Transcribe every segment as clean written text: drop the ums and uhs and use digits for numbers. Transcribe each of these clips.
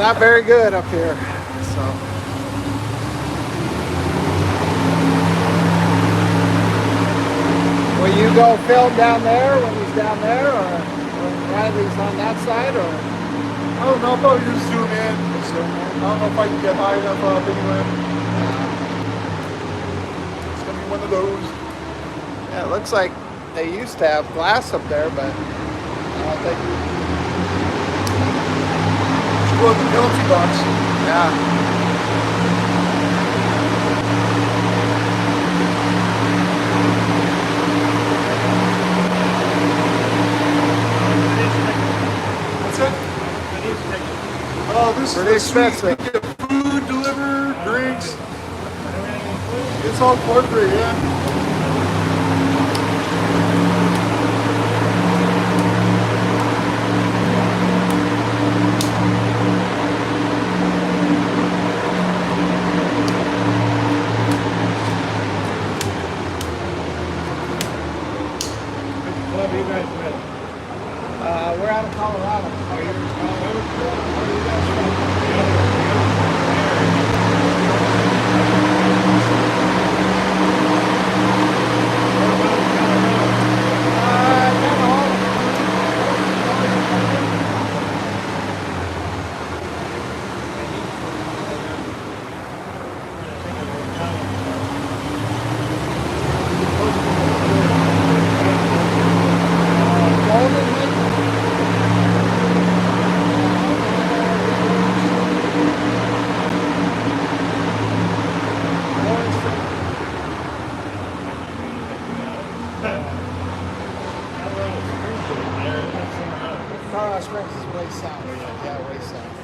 not very good up here. So. Will you go film down there when he's down there, or Riley's on that side, or? I don't know. I'll probably just zoom in. I don't know if I can get high enough up anyway. It's gonna be one of those. Yeah, it looks like they used to have glass up there, but I don't think. Should go in the penalty box. Yeah. Oh, this pretty is expensive. Food, deliver, drinks. It's all corporate, yeah. What are you guys with? We're out of Colorado. Oh, you're in Colorado? Where are you guys from? Colorado Springs is way south. Yeah, way south.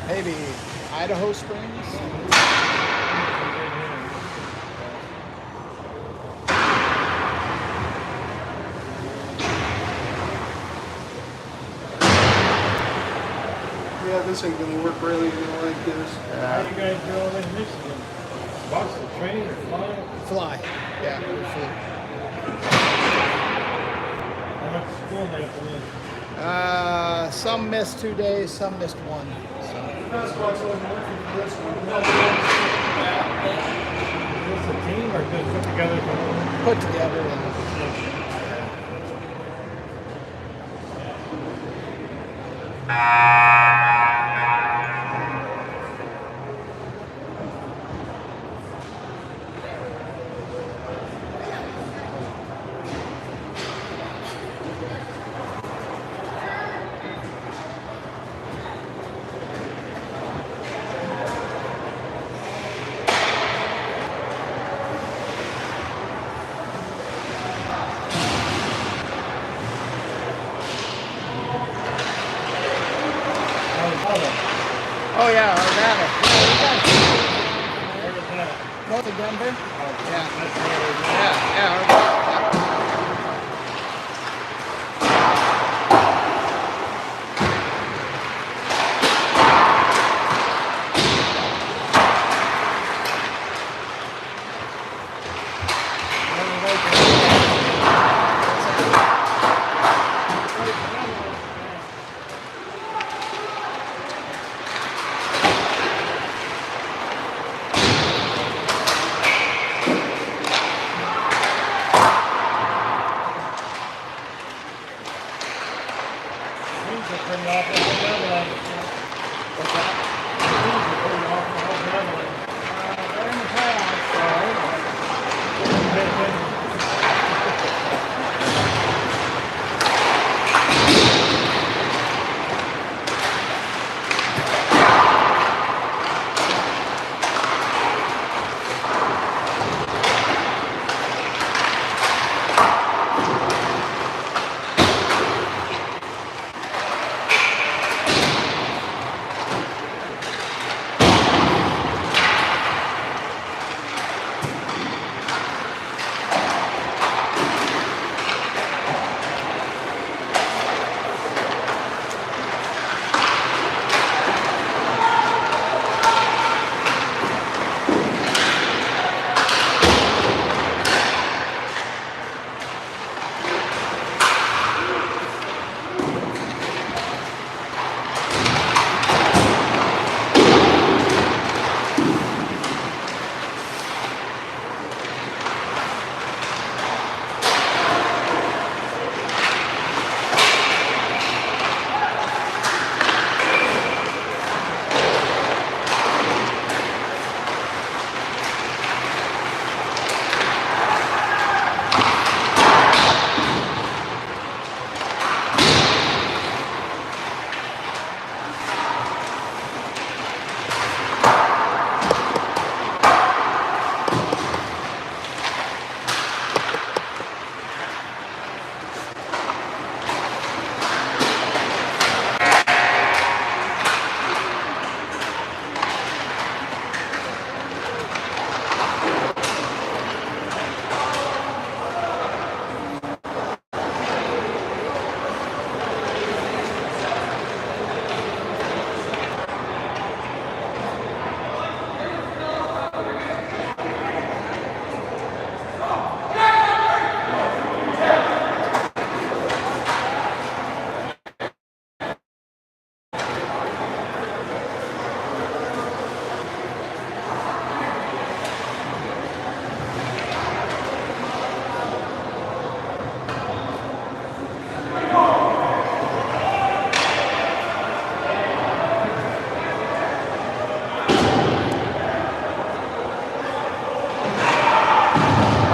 Maybe Idaho Springs? Yeah, this ain't gonna work really. You're gonna like this. How do you guys do all in Michigan? Bus or train or flying? Fly. Yeah, we flew. How much school they have to miss? Some missed 2 days, some missed one. So. That's why it's only working for this one. Is this a team or just put together? Put together. And, oh yeah, Urbana. Where is that? North of Denver. Yeah. That's where it is. Yeah, Urbana.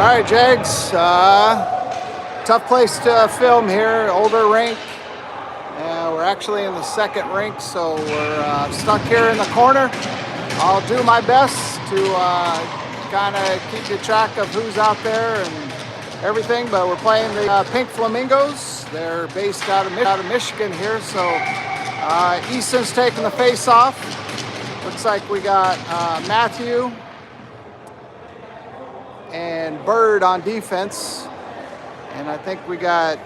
All right, Jags. Tough place to film here. Older rink. We're actually in the second rink, so we're stuck here in the corner. I'll do my best to kind of keep you track of who's out there and everything, but we're playing the Pink Flamingos. They're based out of Michigan here, so Easton's taking the face off. Looks like we got Matthew and Bird on defense, and I think we got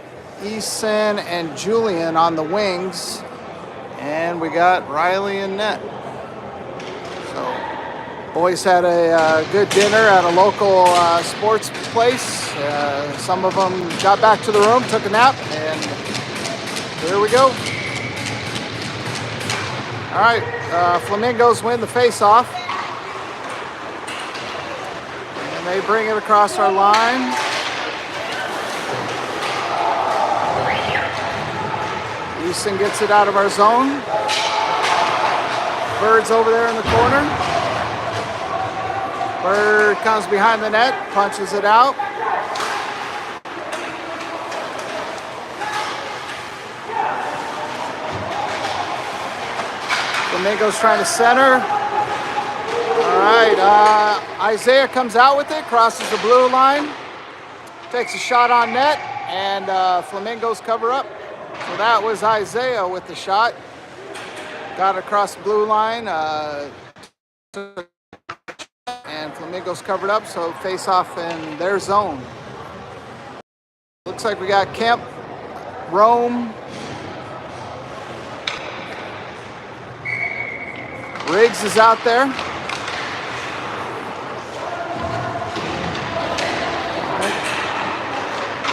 Easton and Julian on the wings, and we got Riley and net. So boys had a good dinner at a local sports place. Some of them got back to the room, took a nap, and here we go. All right, Flamingos win the face-off. And they bring it across our line. Easton gets it out of our zone. Bird's over there in the corner. Bird comes behind the net, punches it out. Flamingos trying to center. All right, Isaiah comes out with it, crosses the blue line, takes a shot on net, and Flamingos cover up. So that was Isaiah with the shot. Got across the blue line, and Flamingos covered up, so face off in their zone. Looks like we got Kemp, Rome, Riggs is out there.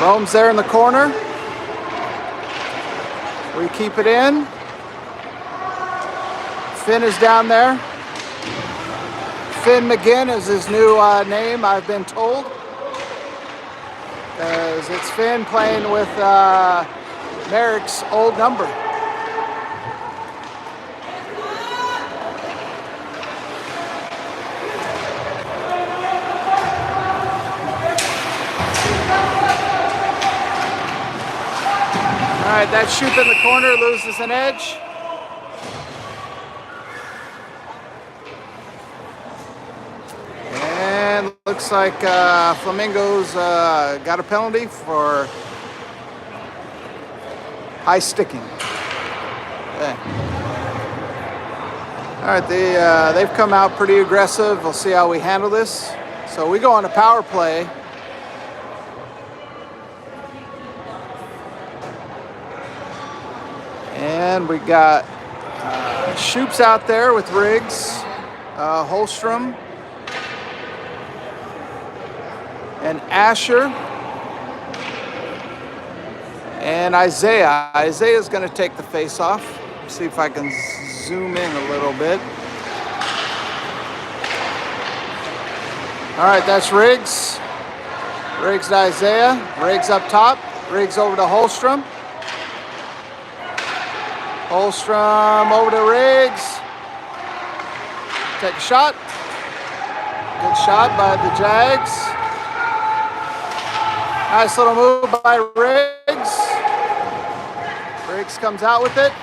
Rome's there in the corner. We keep it in. Finn is down there. Finn McGinn is his new name, I've been told. Because it's Finn playing with Merrick's old number. All right, that shoot in the corner loses an edge. And looks like Flamingos got a penalty for high sticking. Okay. All right, they've come out pretty aggressive. We'll see how we handle this. So we go on a power play. And we got Shoops out there with Riggs, Holstrom, and Asher, and Isaiah. Isaiah's going to take the face off. See if I can zoom in a little bit. All right, that's Riggs. Riggs to Isaiah. Riggs up top. Riggs over to Holstrom. Holstrom over to Riggs. Take a shot. Good shot by the Jags. Nice little move by Riggs. Riggs comes out with it.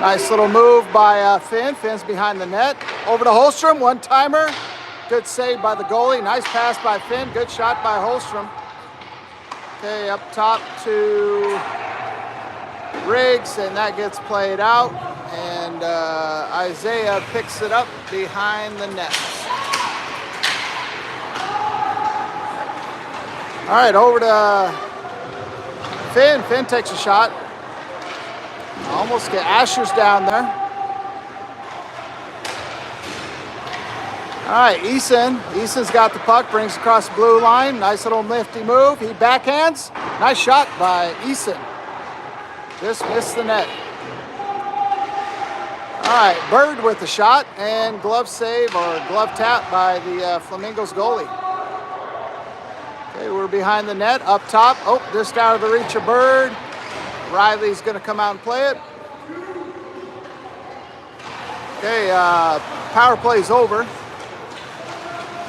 Nice little move by Finn. Finn's behind the net. Over to Holstrom, one-timer. Good save by the goalie. Nice pass by Finn. Good shot by Holstrom. Okay, up top to Riggs, and that gets played out. And Isaiah picks it up behind the net. All right, over to Finn. Finn takes a shot. Almost get Asher's down there. All right, Easton's got the puck, brings across the blue line. Nice little nifty move. He backhands. Nice shot by Easton. Just missed the net. All right, Bird with the shot, and glove save or glove tap by the Flamingos goalie. Okay, we're behind the net, up top. Oh, just out of the reach of Bird. Riley's going to come out and play it. Okay, power play's over.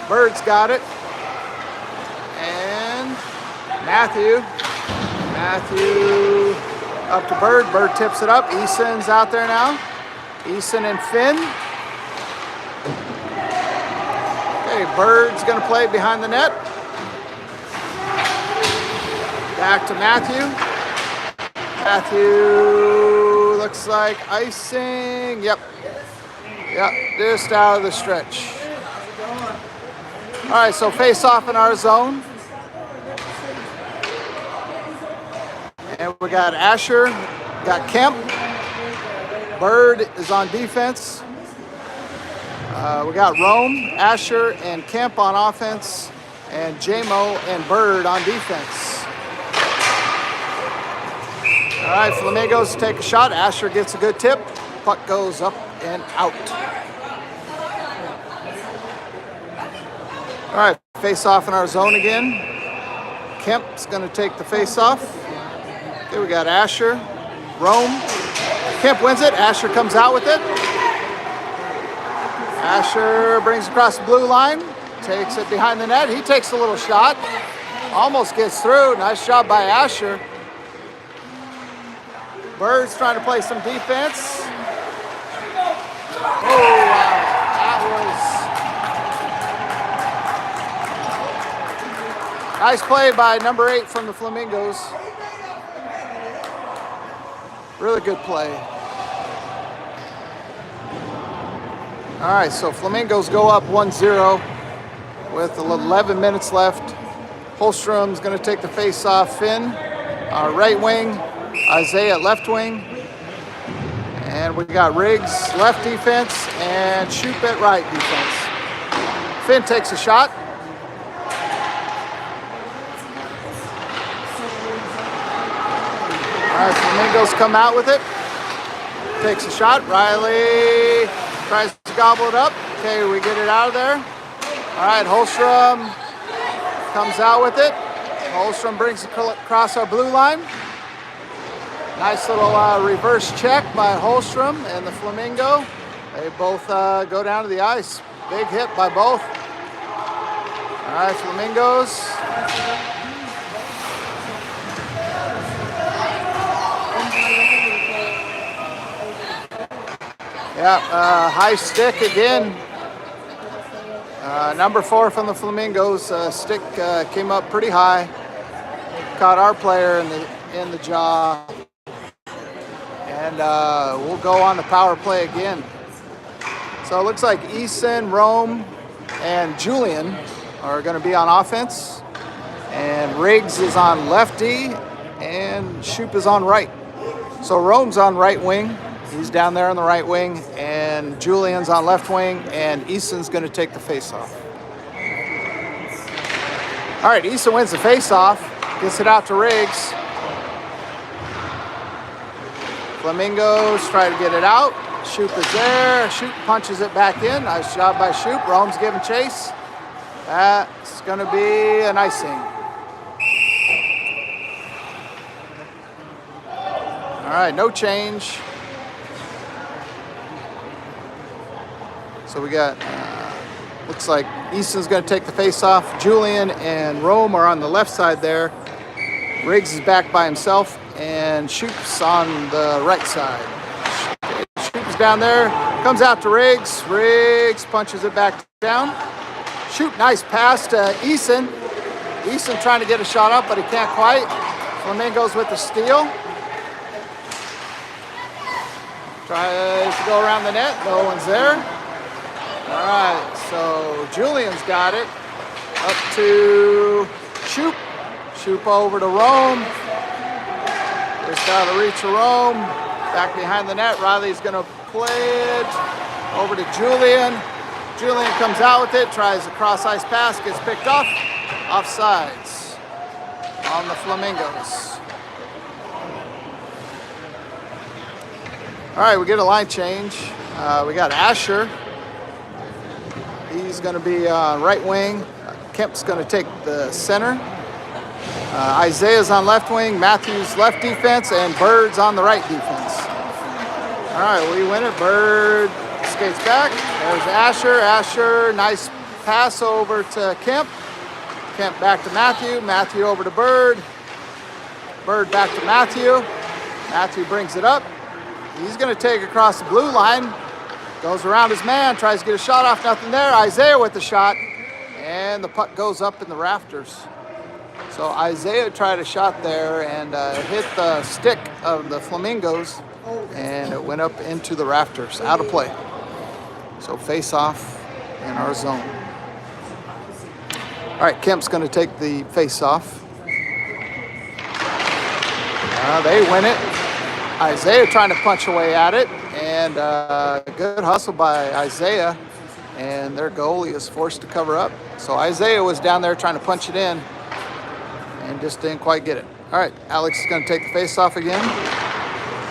Bird's got it. And Matthew up to Bird. Bird tips it up. Eason's out there now. Eason and Finn. Okay, Bird's gonna play behind the net. Back to Matthew. Matthew looks like icing. Yep, just out of the stretch. All right, so face off in our zone. And we got Asher, got Kemp. Bird is on defense. We got Rome, Asher, and Kemp on offense, and JMO and Bird on defense. All right, Flamingos take a shot. Asher gets a good tip. Puck goes up and out. All right, face off in our zone again. Kemp's gonna take the face off. Okay, we got Asher, Rome. Kemp wins it. Asher comes out with it. Asher brings across the blue line, takes it behind the net. He takes a little shot, almost gets through. Nice job by Asher. Bird's trying to play some defense. Oh, wow. That was nice play by number 8 from the Flamingos. Really good play. All right, so Flamingos go up 1-0 with 11 minutes left. Holstrom's going to take the face-off. Finn, our right wing. Isaiah at left wing. And we got Riggs left defense and Shoop at right defense. Finn takes a shot. All right, Flamingos come out with it. Takes a shot. Riley tries to gobble it up. Okay, we get it out of there. All right, Holstrom comes out with it. Holstrom brings it across our blue line. Nice little reverse check by Holstrom and the Flamingo. They both go down to the ice. Big hit by both. All right, Flamingos. Yeah, high stick again. Number 4 from the Flamingos. Stick came up pretty high. Caught our player in the jaw. And we'll go on the power play again. So it looks like Eason, Rome, and Julian are going to be on offense. And Riggs is on left D, and Shoop is on right. So Rome's on right wing. He's down there on the right wing. And Julian's on left wing, and Eason's going to take the face-off. All right, Eason wins the face-off. Gets it out to Riggs. Flamingos try to get it out. Shoop is there. Shoop punches it back in. Nice job by Shoop. Rome's giving chase. That's going to be an icing. All right, no change. So we got, looks like Easton's going to take the face off. Julian and Rome are on the left side there. Riggs is back by himself. And Shoop's on the right side. Shoop's down there, comes out to Riggs. Riggs punches it back down. Shoop, nice pass to Eason. Eason trying to get a shot up, but he can't quite. Flamingos with the steal. Tries to go around the net, no one's there. All right, so Julian's got it. Up to Shoop. Shoop over to Rome. Just out of reach of Rome. Back behind the net. Riley's going to play it over to Julian. Julian comes out with it. Tries a cross-ice pass. Gets picked off. Offsides on the Flamingos. All right, we get a line change. We got Asher. He's going to be right wing. Kemp's going to take the center. Isaiah's on left wing, Matthews left defense, and Bird's on the right defense. All right, we win it. Bird skates back. There's Asher. Asher, nice pass over to Kemp. Kemp back to Matthew. Matthew over to Bird. Bird back to Matthew. Matthew brings it up. He's going to take across the blue line. Goes around his man, tries to get a shot off, nothing there. Isaiah with the shot, and the puck goes up in the rafters. So Isaiah tried a shot there and hit the stick of the Flamingos, and it went up into the rafters, out of play. So face off in our zone. All right, Kemp's going to take the face off. They win it. Isaiah trying to punch away at it, and good hustle by Isaiah, and their goalie is forced to cover up. So Isaiah was down there trying to punch it in and just didn't quite get it. All right, Alex is going to take the face-off again.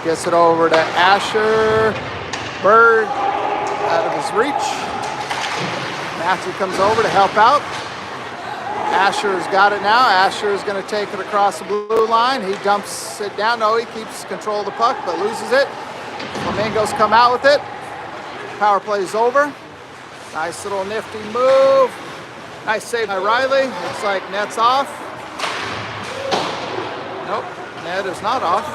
Gets it over to Asher. Bird out of his reach. Matthew comes over to help out. Asher's got it now. Asher is going to take it across the blue line. He dumps it down. No, he keeps control of the puck, but loses it. Flamingos come out with it. Power play is over. Nice little nifty move. Nice save by Riley. Looks like net's off. Nope, net is not off.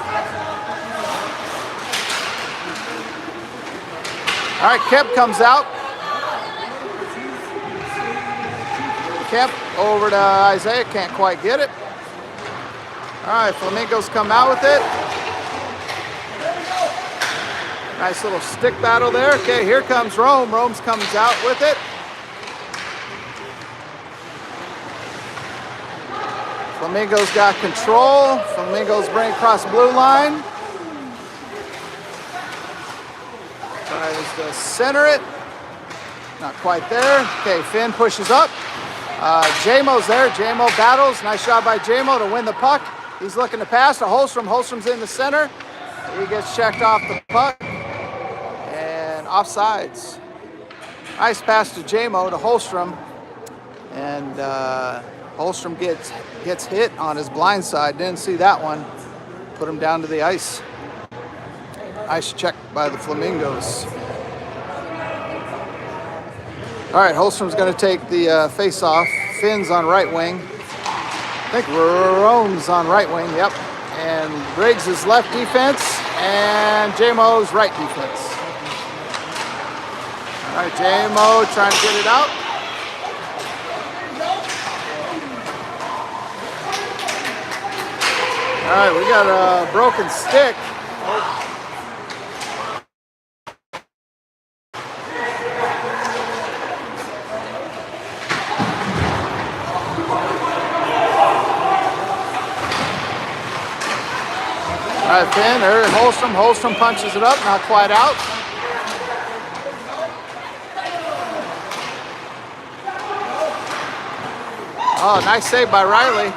All right, Kemp comes out. Kemp over to Isaiah, can't quite get it. All right, Flamingos come out with it. Nice little stick battle there. Okay, here comes Rome. Rome comes out with it. Flamingos got control. Flamingos bring across the blue line. Tries to center it. Not quite there. Okay, Finn pushes up. Jamo's there. Jamo battles. Nice shot by Jamo to win the puck. He's looking to pass to Holstrom. Holstrom's in the center. He gets checked off the puck. And offsides. Nice pass to Jamo to Holstrom. And Holstrom gets hit on his blind side. Didn't see that one. Put him down to the ice. Nice check by the Flamingos. All right, Holstrom's going to take the face-off. Finn's on right wing. I think Rome's on right wing, yep. And Briggs is left defense, and Jamo's right defense. All right, Jamo trying to get it out. All right, we got a broken stick. All right, Finn, there, Holstrom. Holstrom punches it up, not quite out. Oh, nice save by Riley.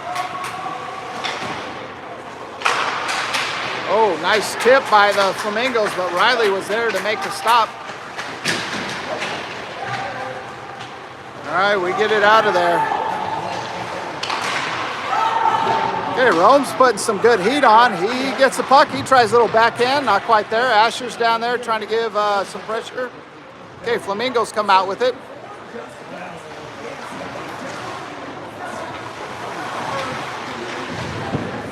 Oh, nice tip by the Flamingos, but Riley was there to make the stop. All right, we get it out of there. Okay, Rome's putting some good heat on. He gets the puck. He tries a little backhand. Not quite there. Asher's down there trying to give some pressure. Okay, Flamingos come out with it.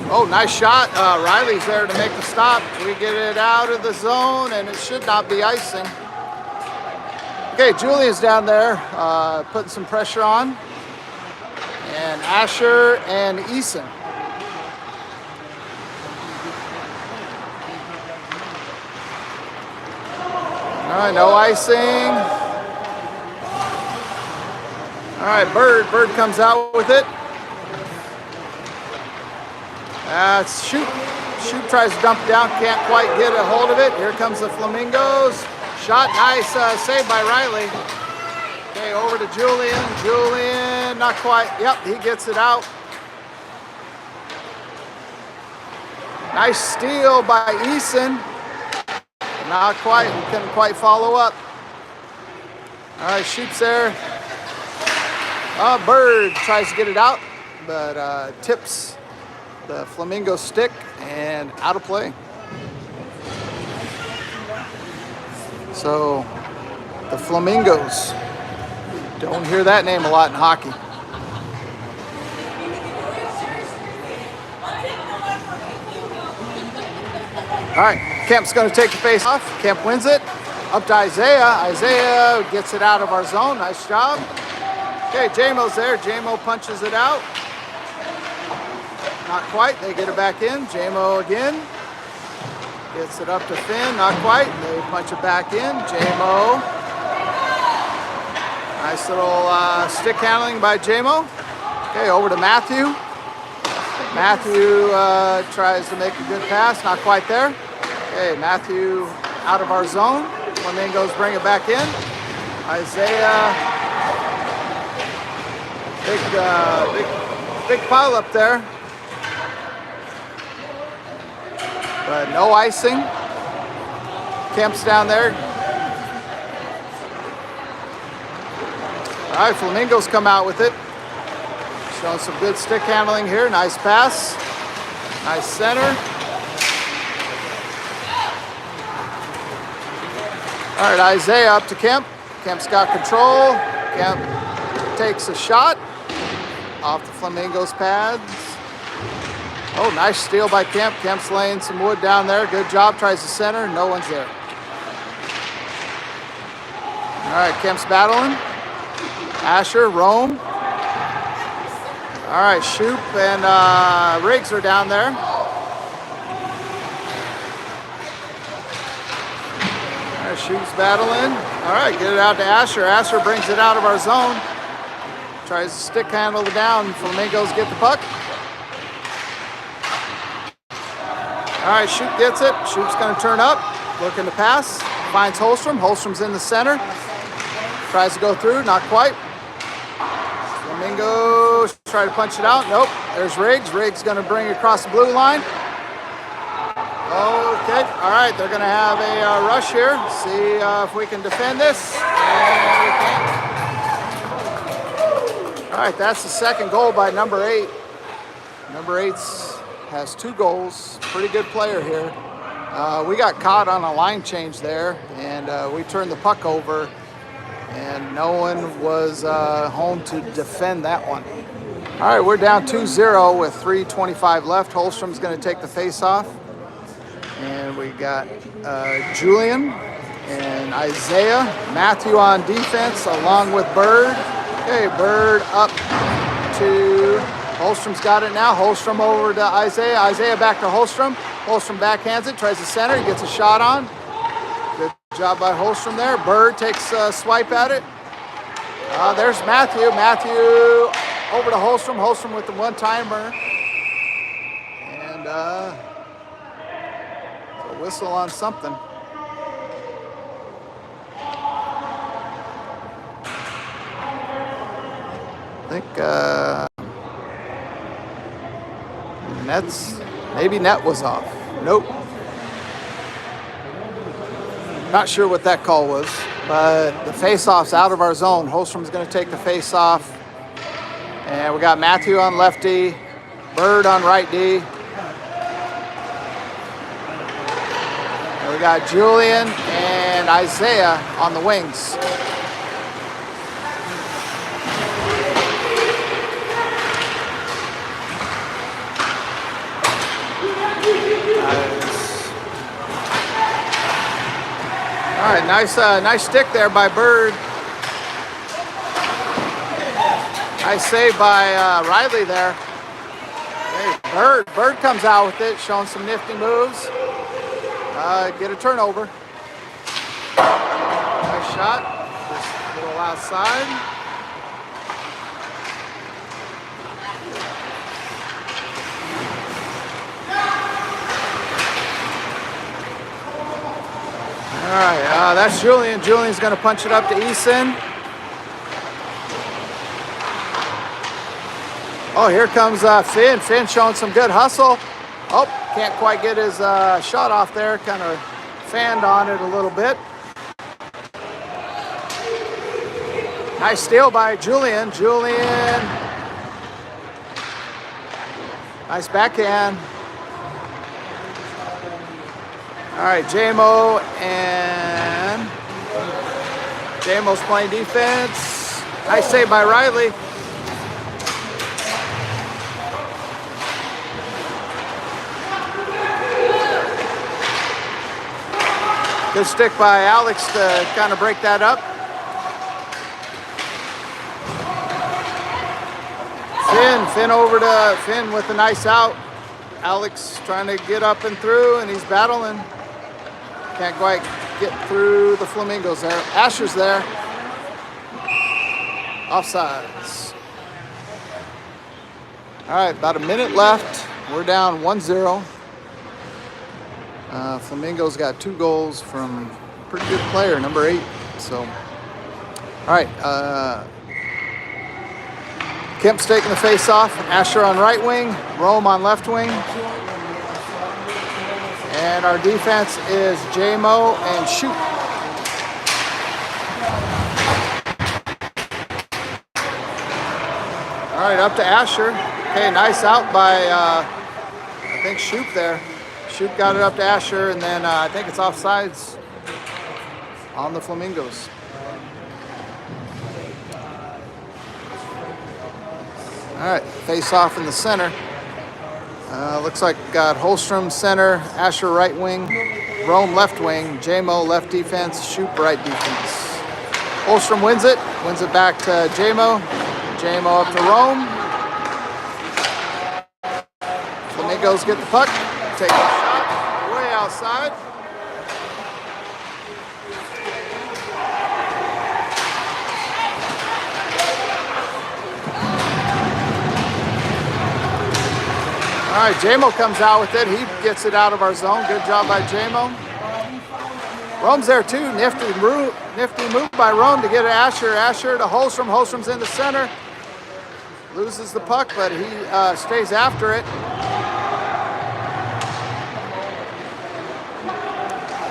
Oh, nice shot. Riley's there to make the stop. We get it out of the zone, and it should not be icing. Okay, Julian's down there putting some pressure on. And Asher and Eason. All right, no icing. All right, Bird comes out with it. Shoot tries to dump it down, can't quite get a hold of it. Here comes the Flamingos. Shot, nice save by Riley. Okay, over to Julian. Julian, not quite. Yep, he gets it out. Nice steal by Eason. Not quite, we couldn't quite follow up. All right, Sheep's there. Bird tries to get it out, but tips the Flamingo stick and out of play. So the Flamingos. Don't hear that name a lot in hockey. All right, Kemp's going to take the face off. Kemp wins it. Up to Isaiah. Isaiah gets it out of our zone. Nice job. Okay, J-Mo's there. J-Mo punches it out. Not quite. They get it back in. J-Mo again. Gets it up to Finn. Not quite. They punch it back in. J-Mo. Nice little stick handling by J-Mo. Okay, over to Matthew. Matthew tries to make a good pass. Not quite there. Okay, Matthew out of our zone. Flamingos bring it back in. Isaiah. Big pile up there. But no icing. Kemp's down there. All right, Flamingos come out with it. Showing some good stick handling here. Nice pass. Nice center. All right, Isaiah up to Kemp. Kemp's got control. Kemp takes a shot off the Flamingos pads. Oh, nice steal by Kemp. Kemp's laying some wood down there. Good job. Tries to center. No one's there. All right, Kemp's battling. Asher, Rome. All right, Shoop and Riggs are down there. All right, Shoop's battling. All right, get it out to Asher. Asher brings it out of our zone. Tries to stick handle it down. Flamingos get the puck. All right, Shoop gets it. Shoop's going to turn up. Looking to pass. Finds Holstrom. Holstrom's in the center. Tries to go through. Not quite. Flamingos try to punch it out. Nope. There's Riggs. Riggs going to bring it across the blue line. Okay. All right. They're going to have a rush here. See if we can defend this. And we can't. All right. That's the second goal by number 8. Number 8 has 2 goals. Pretty good player here. We got caught on a line change there, and we turned the puck over, and no one was home to defend that one. All right, we're down 2-0 with 3:25 left. Holstrom's going to take the face-off, and we got Julian and Isaiah. Matthew on defense, along with Bird. Okay, Bird up to... Holstrom's got it now. Holstrom over to Isaiah. Isaiah back to Holstrom. Holstrom backhands it, tries to center. He gets a shot on. Good job by Holstrom there. Bird takes a swipe at it. There's Matthew. Matthew over to Holstrom. Holstrom with the one-timer. And a whistle on something. I think... maybe net was off. Nope. Not sure what that call was, but the face-off's out of our zone. Holstrom's going to take the face-off. And we got Matthew on left D, Bird on right D. And we got Julian and Isaiah on the wings. All right, nice stick there by Bird. Nice save by Riley there. Hey, Bird comes out with it, showing some nifty moves. Get a turnover. Nice shot. Just a little outside. All right, that's Julian. Julian's going to punch it up to Eason. Oh, here comes Finn. Finn showing some good hustle. Oh, can't quite get his shot off there. Kind of fanned on it a little bit. Nice steal by Julian. Julian. Nice backhand. All right, J-Mo and JMO's playing defense. Nice save by Riley. Good stick by Alex to kind of break that up. Finn over to Finn with a nice out. Alex trying to get up and through, and he's battling. Can't quite get through the Flamingos there. Asher's there. Offsides. All right, about a minute left. We're down 1-0. Flamingos got 2 goals from a pretty good player, number 8. So, all right. Kemp's taking the face off. Asher on right wing. Rome on left wing. And our defense is JMO and Shoot. All right, up to Asher. Okay, nice out by, I think, Shoot there. Shoot got it up to Asher, and then I think it's offsides on the Flamingos. All right, face off in the center. Looks like we got Holstrom center, Asher right wing, Rome left wing, JMO left defense, Shoop right defense. Holstrom wins it back to JMO. JMO up to Rome. Flamingos get the puck, take a shot, way outside. All right, JMO comes out with it. He gets it out of our zone. Good job by JMO. Rome's there too. Nifty move by Rome to get it Asher. Asher to Holstrom. Holstrom's in the center. Loses the puck, but he stays after it.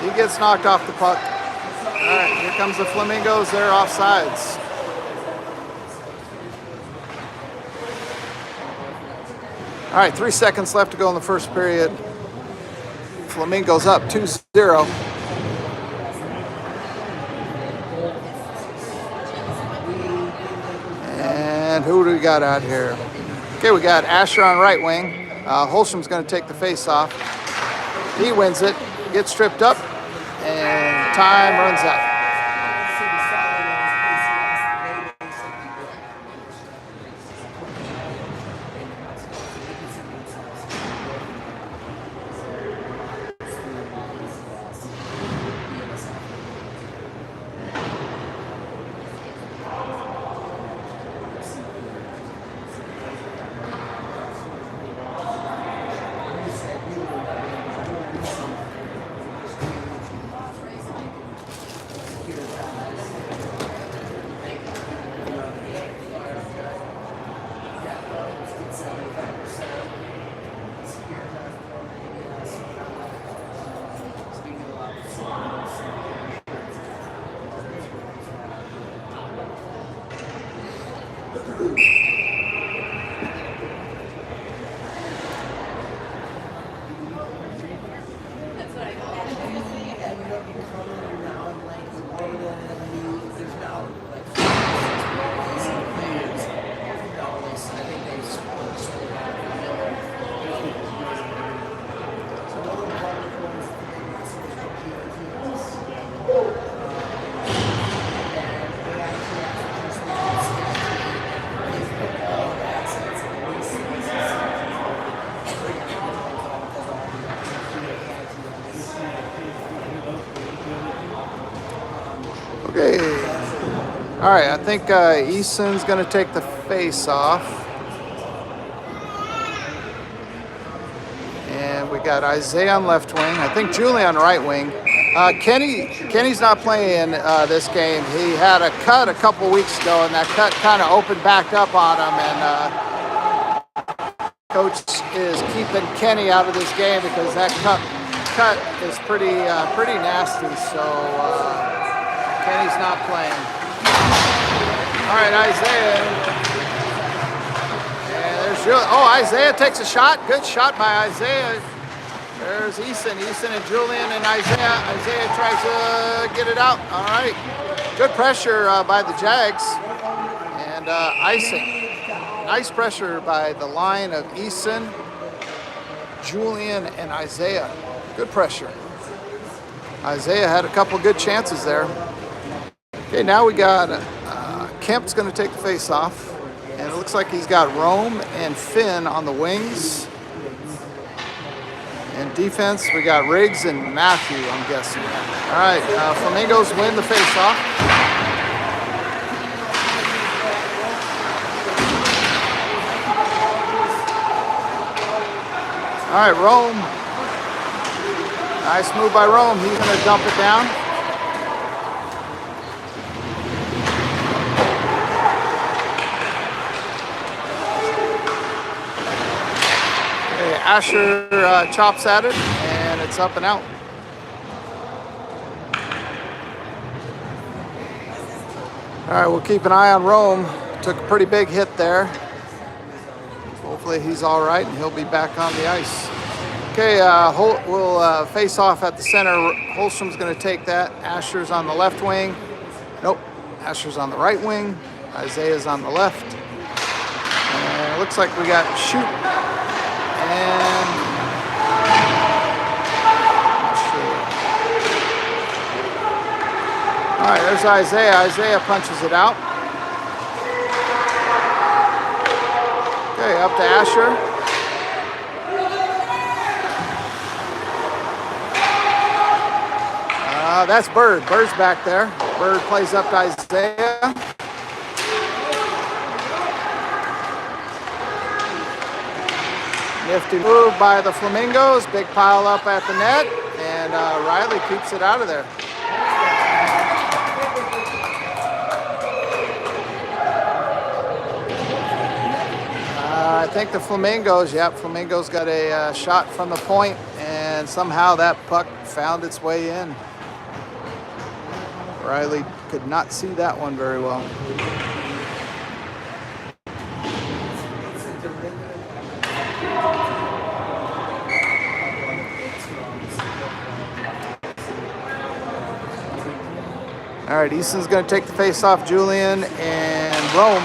He gets knocked off the puck. All right, here comes the Flamingos. They're offsides. All right, 3 seconds left to go in the first period. Flamingos up 2-0. And who do we got out here? Okay, we got Asher on right wing. Holstrom's going to take the face off. He wins it, gets stripped up, and time runs out. Okay. All right, I think Easton's going to take the face off. And we got Isaiah on left wing. I think Julie on right wing. Kenny's not playing this game. He had a cut a couple weeks ago, and that cut kind of opened back up on him. And coach is keeping Kenny out of this game because that cut is pretty nasty. So Kenny's not playing. All right, Isaiah. And there's Isaiah takes a shot. Good shot by Isaiah. There's Easton and Julian and Isaiah. Isaiah tries to get it out. All right. Good pressure by the Jags and icing. Nice pressure by the line of Eason, Julian, and Isaiah. Good pressure. Isaiah had a couple good chances there. Okay, now we got Kemp's going to take the face off. And it looks like he's got Rome and Finn on the wings. And defense, we got Riggs and Matthew, I'm guessing. All right, Flamingos win the face off. All right, Rome. Nice move by Rome. He's going to dump it down. Okay, Asher chops at it, and it's up and out. All right, we'll keep an eye on Rome. Took a pretty big hit there. Hopefully he's all right and he'll be back on the ice. Okay, we'll face off at the center. Holstrom's going to take that. Asher's on the left wing. Nope, Asher's on the right wing. Isaiah's on the left. And it looks like we got shoot. And not sure. All right, there's Isaiah. Isaiah punches it out. Okay, up to Asher. That's Bird. Bird's back there. Bird plays up to Isaiah. Nifty move by the Flamingos. Big pile up at the net. And Riley keeps it out of there. I think the Flamingos, Flamingos got a shot from the point, and somehow that puck found its way in. Riley could not see that one very well. All right, Easton's going to take the face off Julian and Rome.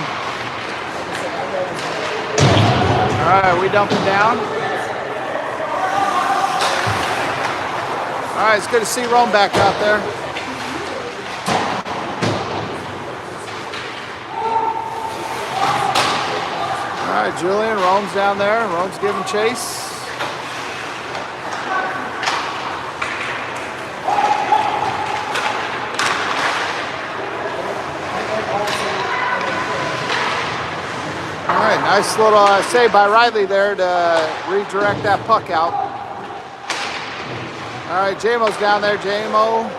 All right, we dump it down. All right, it's good to see Rome back out there. All right, Julian, Rome's down there. Rome's giving chase. All right, nice little save by Riley there to redirect that puck out. All right, JMO's down there. JMO,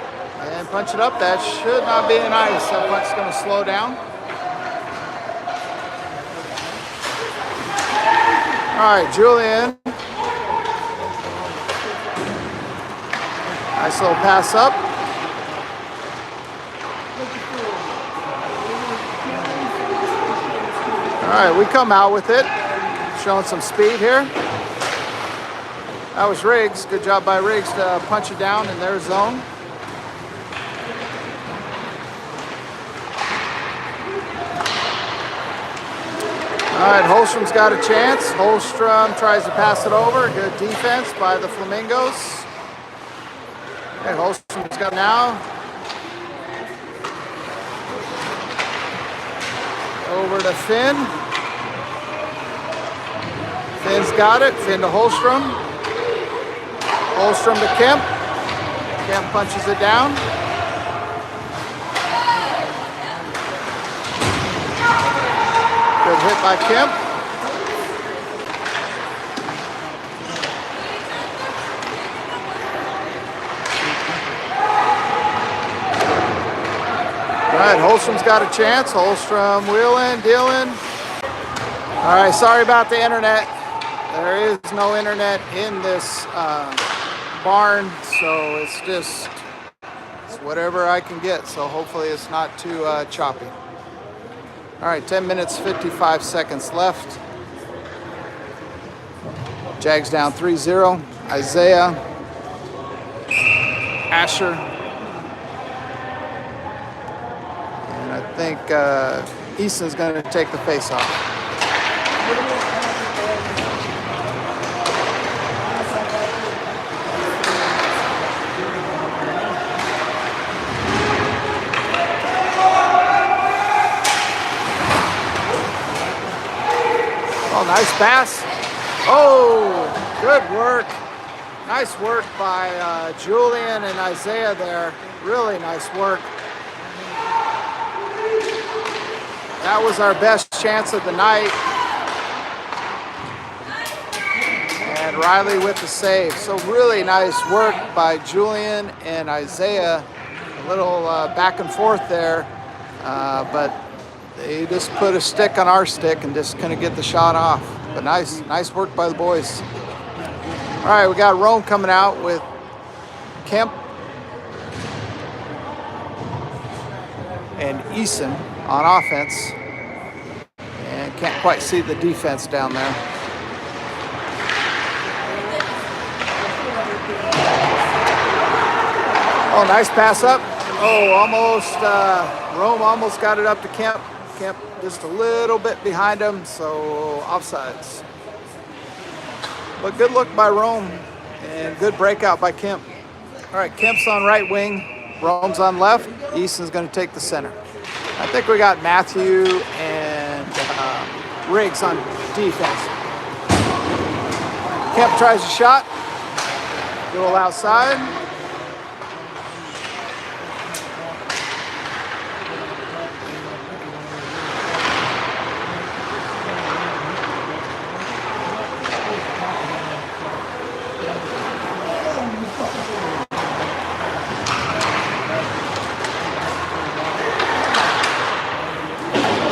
and punch it up. That should not be an ice. That puck's going to slow down. All right, Julian. Nice little pass up. All right, we come out with it. Showing some speed here. That was Riggs. Good job by Riggs to punch it down in their zone. All right, Holstrom's got a chance. Holstrom tries to pass it over. Good defense by the Flamingos. Okay, Holstrom's got now. Over to Finn. Finn's got it. Finn to Holstrom. Holstrom to Kemp. Kemp punches it down. Good hit by Kemp. All right, Holstrom's got a chance. Holstrom wheeling, dealing. All right, sorry about the internet. There is no internet in this barn, so it's whatever I can get. So hopefully it's not too choppy. All right, 10 minutes, 55 seconds left. Jags down 3-0. Isaiah, Asher, I think Easton's going to take the face-off. Oh, nice pass. Oh, good work. Nice work by Julian and Isaiah there. Really nice work. That was our best chance of the night. And Riley with the save. So really nice work by Julian and Isaiah. A little back and forth there, but they just put a stick on our stick and just couldn't get the shot off. But nice work by the boys. All right, we got Rome coming out with Kemp and Eason on offense. And can't quite see the defense down there. Oh, nice pass up. Oh, almost, Rome almost got it up to Kemp. Kemp just a little bit behind him, so offsides. But good look by Rome and good breakout by Kemp. All right, Kemp's on right wing, Rome's on left. Easton's going to take the center. I think we got Matthew and Riggs on defense. Kemp tries a shot. Goal outside.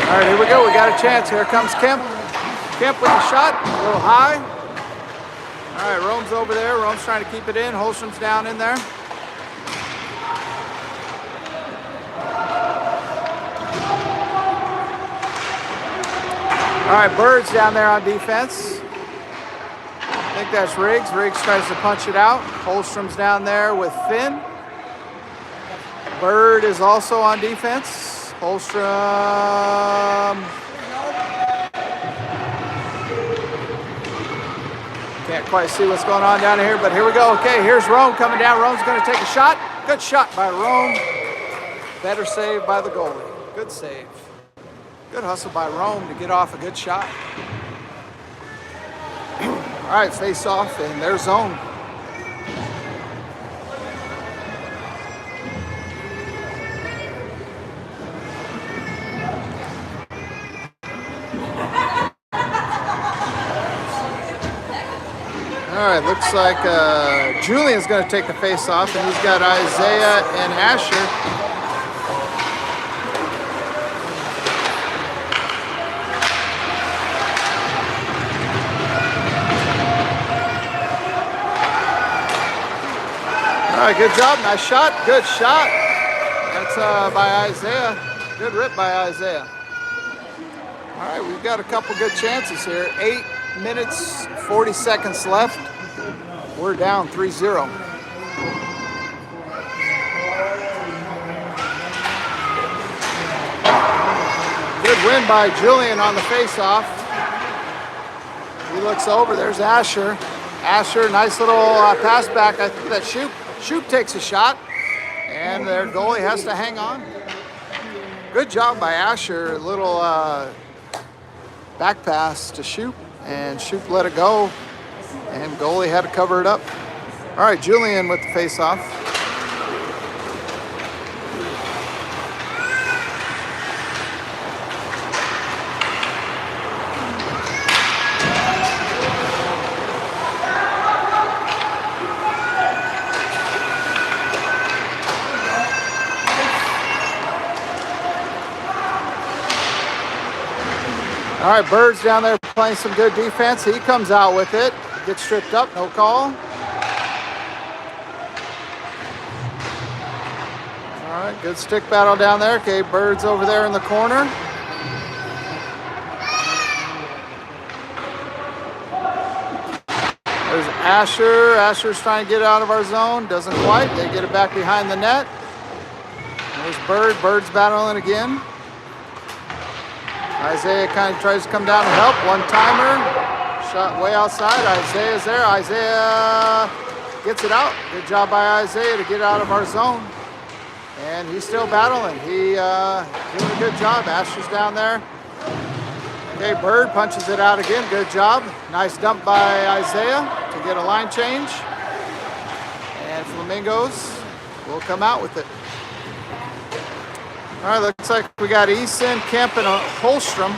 All right, here we go. We got a chance. Here comes Kemp. Kemp with the shot, a little high. All right, Rome's over there. Rome's trying to keep it in. Holstrom's down in there. All right, Bird's down there on defense. I think that's Riggs. Riggs tries to punch it out. Holstrom's down there with Finn. Bird is also on defense. Holstrom. Can't quite see what's going on down here, but here we go. Okay, here's Rome coming down. Rome's going to take a shot. Good shot by Rome. Better save by the goalie. Good save. Good hustle by Rome to get off a good shot. All right, face off in their zone. All right, looks like Julian's going to take the face off, and he's got Isaiah and Asher. All right, good job. Nice shot. Good shot. That's by Isaiah. Good rip by Isaiah. All right, we've got a couple good chances here. 8 minutes, 40 seconds left. We're down 3-0. Good win by Julian on the face-off. He looks over. There's Asher. Asher, nice little pass back. I think that Shoop takes a shot, and their goalie has to hang on. Good job by Asher. A little back pass to Shoop, and Shoop let it go, and goalie had to cover it up. All right, Julian with the face-off. All right, Bird's down there playing some good defense. He comes out with it. Gets stripped up, no call. All right, good stick battle down there. Okay, Bird's over there in the corner. There's Asher. Asher's trying to get out of our zone. Doesn't quite. They get it back behind the net. There's Bird. Bird's battling again. Isaiah kind of tries to come down and help. One-timer. Shot way outside. Isaiah's there. Isaiah gets it out. Good job by Isaiah to get out of our zone. And he's still battling. He doing a good job. Asher's down there. Okay, Bird punches it out again. Good job. Nice dump by Isaiah to get a line change. And Flamingos will come out with it. All right, looks like we got Eason, Kemp, and Holstrom.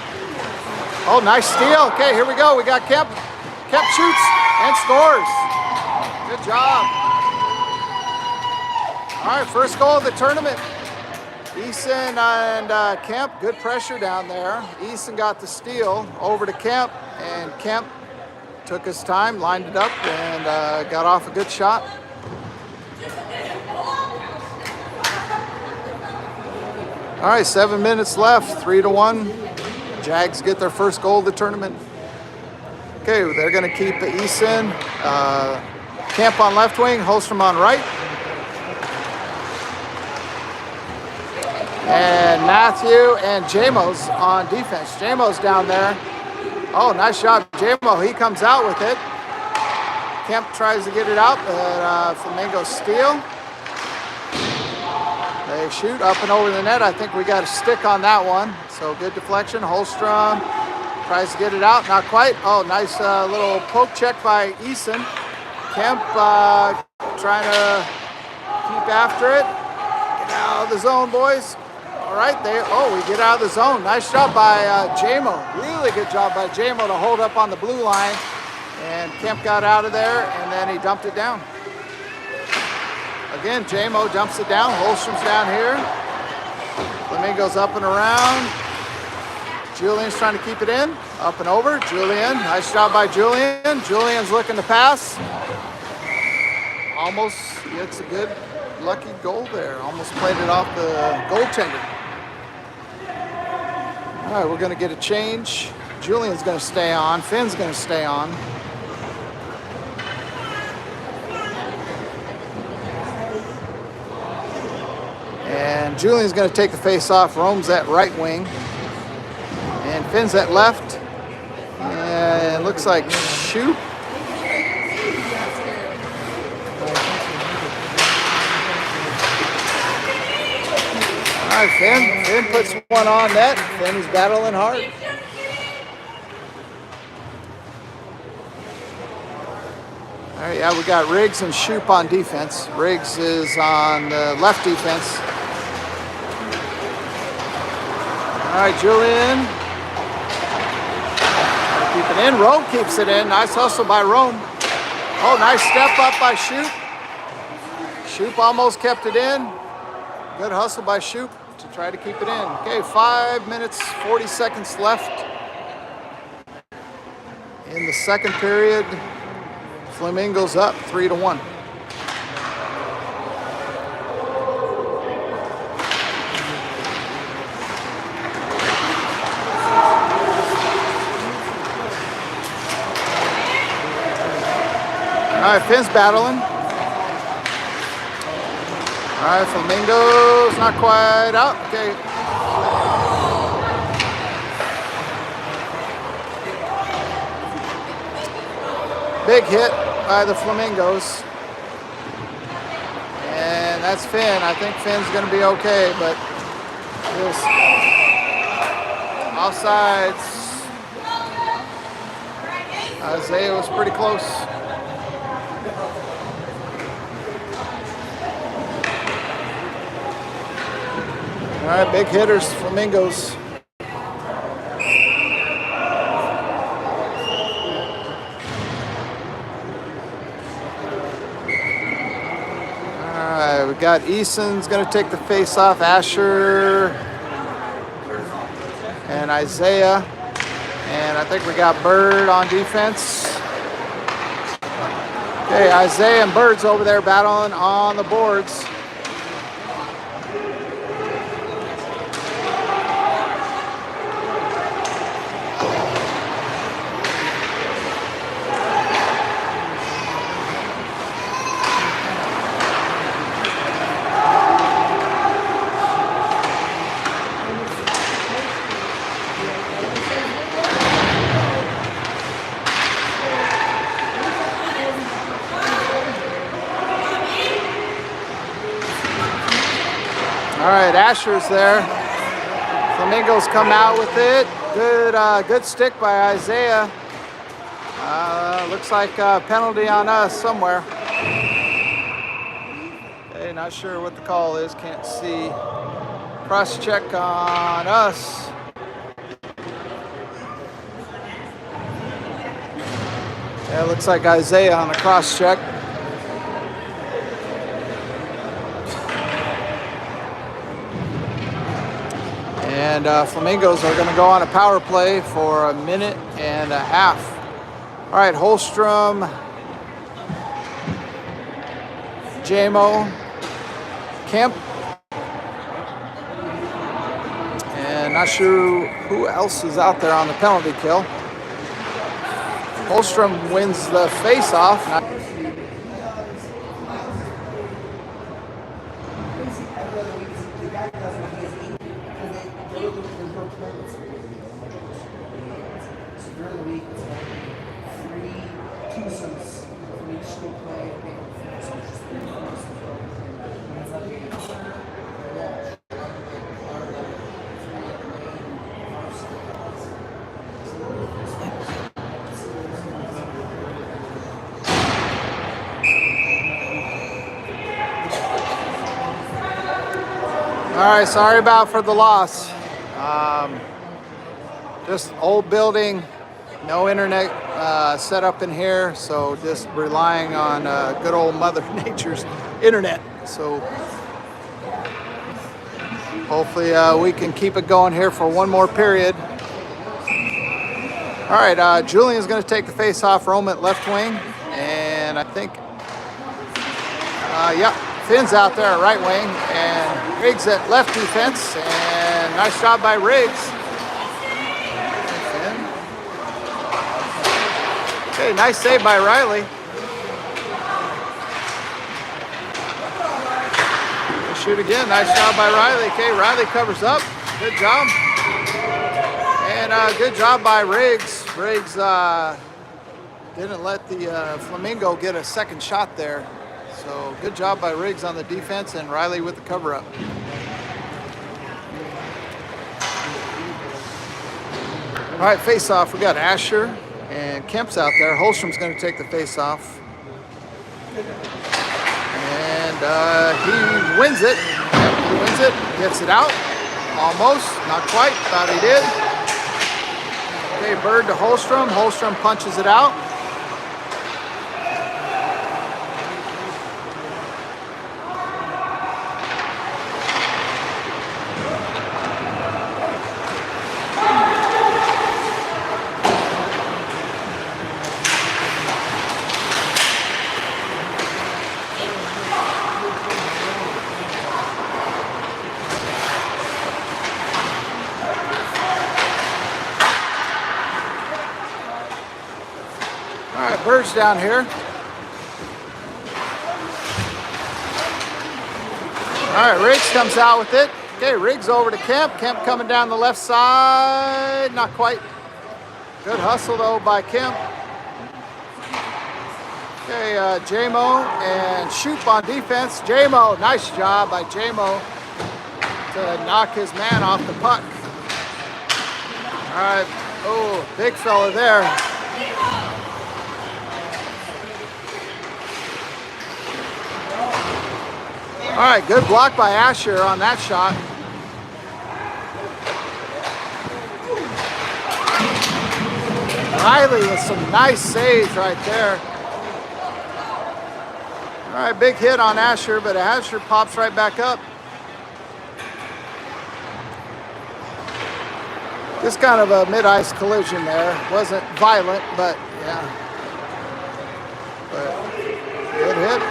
Oh, nice steal. Okay, here we go. We got Kemp. Kemp shoots and scores. Good job. All right, first goal of the tournament. Eason and Kemp, good pressure down there. Eason got the steal over to Kemp, and Kemp took his time, lined it up, and got off a good shot. All right, 7 minutes left, 3-1. Jags get their first goal of the tournament. Okay, they're gonna keep Eason, Kemp on left wing, Holstrom on right. And Matthew and Jamos on defense. Jamos down there. Oh, nice job, Jamo. He comes out with it. Kemp tries to get it out, but Flamingos steal. They shoot up and over the net. I think we got a stick on that one. So good deflection. Holstrom tries to get it out. Not quite. Oh, nice little poke check by Eason. Kemp trying to keep after it. Get out of the zone, boys. All right, we get out of the zone. Nice job by Jamo. Really good job by Jamo to hold up on the blue line. And Kemp got out of there, and then he dumped it down. Again, Jamo dumps it down. Holstrom's down here. Flamingos up and around. Julian's trying to keep it in. Up and over. Julian. Nice job by Julian. Julian's looking to pass. Almost gets a good, lucky goal there. Almost played it off the goaltender. All right, we're going to get a change. Julian's going to stay on. Finn's going to stay on. And Julian's going to take the face off. Rome's at right wing. And Finn's at left. And it looks like Shoop. All right, Finn. Finn puts one on net. Finn is battling hard. All right, yeah, we got Riggs and Shoop on defense. Riggs is on the left defense. All right, Julian. Keep it in. Rome keeps it in. Nice hustle by Rome. Oh, nice step up by Shoop. Shoop almost kept it in. Good hustle by Shoop to try to keep it in. Okay, 5 minutes, 40 seconds left in the second period. Flamingos up 3-1. All right, Finn's battling. All right, Flamingos not quite out. Okay. Big hit by the Flamingos. And that's Finn. I think Finn's going to be okay, but this offsides. Isaiah was pretty close. All right, big hitters, Flamingos. All right, we got Eason's going to take the face off. Asher and Isaiah. And I think we got Bird on defense. Okay, Isaiah and Bird's over there battling on the boards. All right, Asher's there. Flamingos come out with it. Good stick by Isaiah. Looks like a penalty on us somewhere. Okay, not sure what the call is. Can't see. Cross check on us. Yeah, looks like Isaiah on the cross check. And Flamingos are going to go on a power play for a minute and a half. All right, Holstrom, Jamo, Kemp, and not sure who else is out there on the penalty kill. Holstrom wins the face-off. All right, sorry about for the loss. Just old building, no internet set up in here, so just relying on good old Mother Nature's internet. So hopefully we can keep it going here for one more period. All right, Julian's going to take the face-off, roam at left wing, and I think, yeah, Finn's out there at right wing, and Riggs at left defense, and nice job by Riggs. Finn. Okay, nice save by Riley. Shoot again, nice job by Riley. Okay, Riley covers up, good job. And good job by Riggs. Riggs didn't let the Flamingo get a second shot there. So good job by Riggs on the defense and Riley with the cover up. All right, face off. We got Asher and Kemp's out there. Holstrom's going to take the face off. And he wins it. Yep, he wins it. Gets it out. Almost. Not quite. Thought he did. Okay, Bird to Holstrom. Holstrom punches it out. All right, Bird's down here. All right, Riggs comes out with it. Okay, Riggs over to Kemp. Kemp coming down the left side. Not quite. Good hustle, though, by Kemp. Okay, Jamo and Shoop on defense. Jamo, nice job by Jamo to knock his man off the puck. All right, oh, big fella there. All right, good block by Asher on that shot. Riley with some nice saves right there. All right, big hit on Asher, but Asher pops right back up. Just kind of a mid-ice collision there. Wasn't violent, but yeah. But good hit.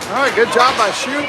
All right, good job by Shoot.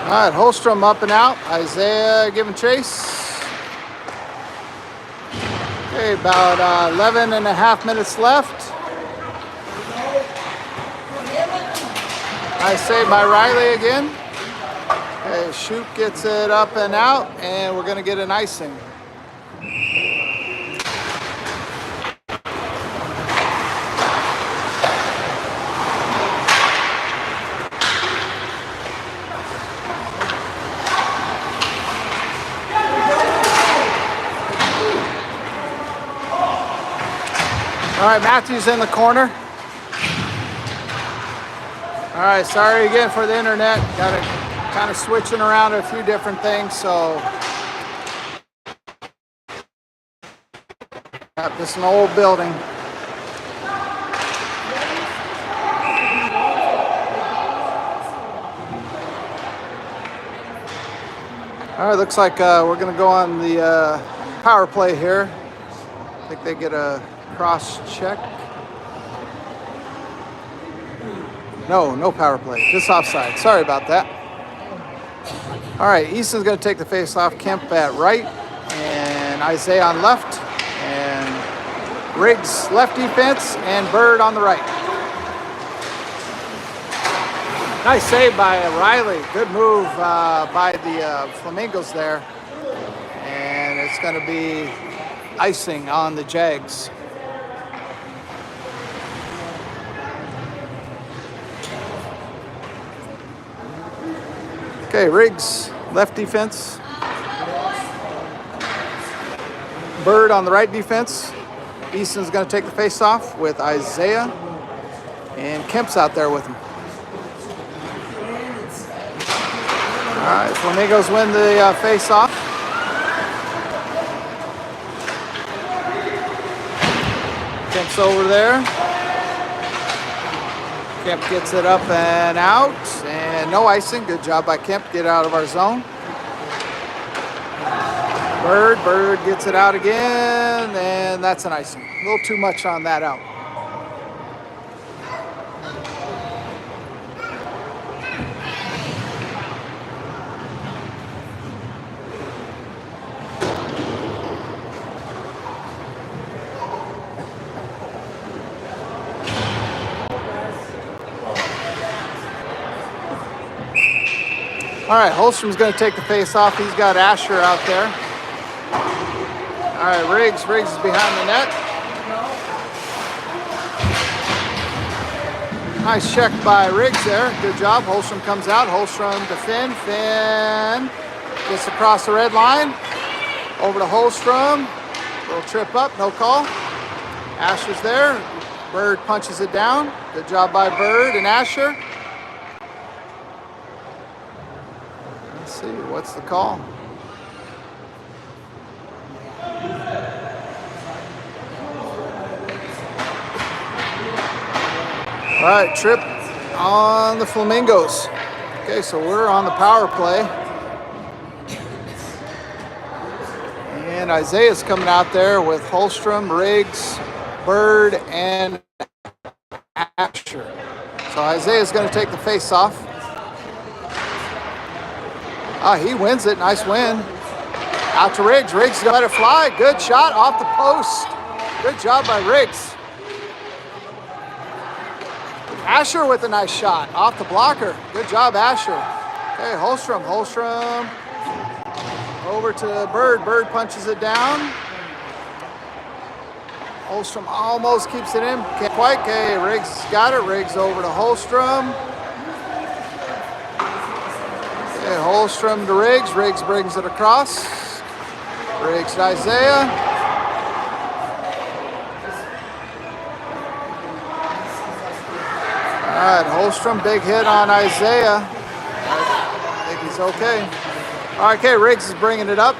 right, Holstrom up and out. Isaiah giving chase. Okay, about 11 and a half minutes left. Nice save by Riley again. Okay, Shoot gets it up and out, and we're going to get an icing. All right, Matthew's in the corner. All right, sorry again for the internet. Got it kind of switching around a few different things, so. Yep, this is an old building. All right, looks like we're gonna go on the power play here. I think they get a cross check. No power play, just offside. Sorry about that. All right, Easton's gonna take the face off. Kemp at right, and Isaiah on left, and Riggs left defense, and Bird on the right. Nice save by Riley. Good move by the Flamingos there, and it's gonna be icing on the Jags. Okay, Riggs, left defense. Bird on the right defense. Easton's going to take the face off with Isaiah. And Kemp's out there with him. All right, Flamingos win the face off. Kemp's over there. Kemp gets it up and out, and no icing. Good job by Kemp. Get out of our zone. Bird gets it out again, and that's an icing. A little too much on that out. All right, Holstrom's going to take the face off. He's got Asher out there. All right, Riggs is behind the net. Nice check by Riggs there. Good job. Holstrom comes out. Holstrom to Finn. Finn gets across the red line. Over to Holstrom. Little trip up, no call. Asher's there. Bird punches it down. Good job by Bird and Asher. Let's see, what's the call? All right, trip on the Flamingos. Okay, so we're on the power play. And Isaiah's coming out there with Holstrom, Riggs, Bird, and Asher. So Isaiah's going to take the face off. He wins it. Nice win. Out to Riggs. Riggs going to let it fly. Good shot off the post. Good job by Riggs. Asher with a nice shot off the blocker. Good job, Asher. Okay, Holstrom. Over to Bird. Bird punches it down. Holstrom almost keeps it in. Can't quite. Okay, Riggs got it. Riggs over to Holstrom. Okay, Holstrom to Riggs. Riggs brings it across. Riggs to Isaiah. All right, Holstrom, big hit on Isaiah. I think he's okay. All right, okay, Riggs is bringing it up.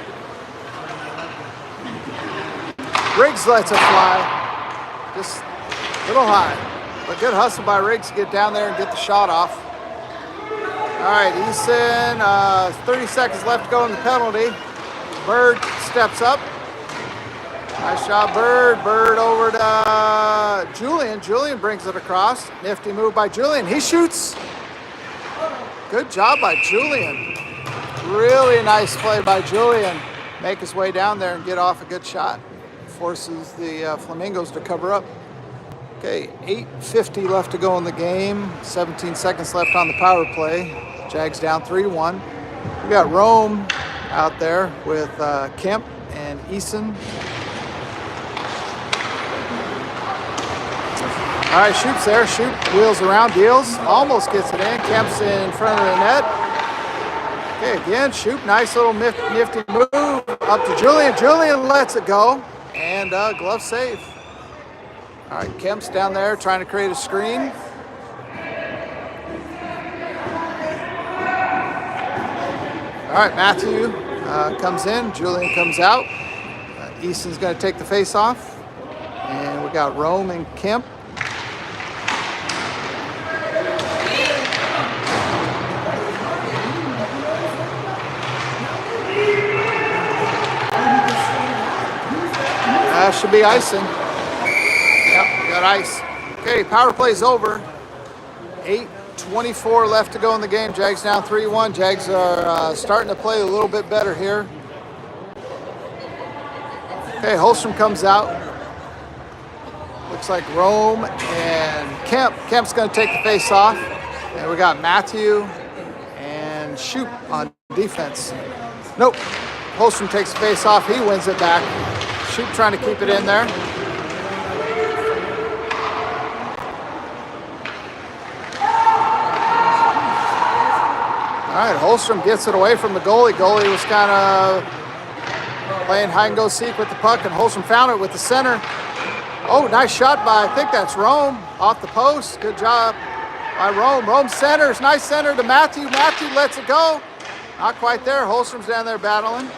Riggs lets it fly. Just a little high. But good hustle by Riggs to get down there and get the shot off. All right, Easton, 30 seconds left to go in the penalty. Bird steps up. Nice shot, Bird. Bird over to Julian. Julian brings it across. Nifty move by Julian. He shoots. Good job by Julian. Really nice play by Julian. Make his way down there and get off a good shot. Forces the Flamingos to cover up. Okay, 8:50 left to go in the game. 17 seconds left on the power play. Jags down 3-1. We got Rome out there with Kemp and Eason. All right, Shoop's there. Shoop wheels around, deals, almost gets it in. Kemp's in front of the net. Okay, again, Shoop, nice little nifty move. Up to Julian. Julian lets it go, and glove save. All right, Kemp's down there trying to create a screen. All right, Matthew comes in. Julian comes out. Easton's going to take the face off. And we got Rome and Kemp. Should be icing. Yep, got ice. Okay, power play's over. 8:24 left to go in the game. Jags down 3-1. Jags are starting to play a little bit better here. Okay, Holstrom comes out. Looks like Rome and Kemp. Kemp's going to take the face off. And we got Matthew and Shoop on defense. Nope. Holstrom takes the face off. He wins it back. Shoop trying to keep it in there. All right, Holstrom gets it away from the goalie. Goalie was kind of playing hide and go seek with the puck, and Holstrom found it with the center. Oh, nice shot by, I think that's Rome, off the post. Good job by Rome. Rome centers, nice center to Matthew. Matthew lets it go. Not quite there. Holstrom's down there battling.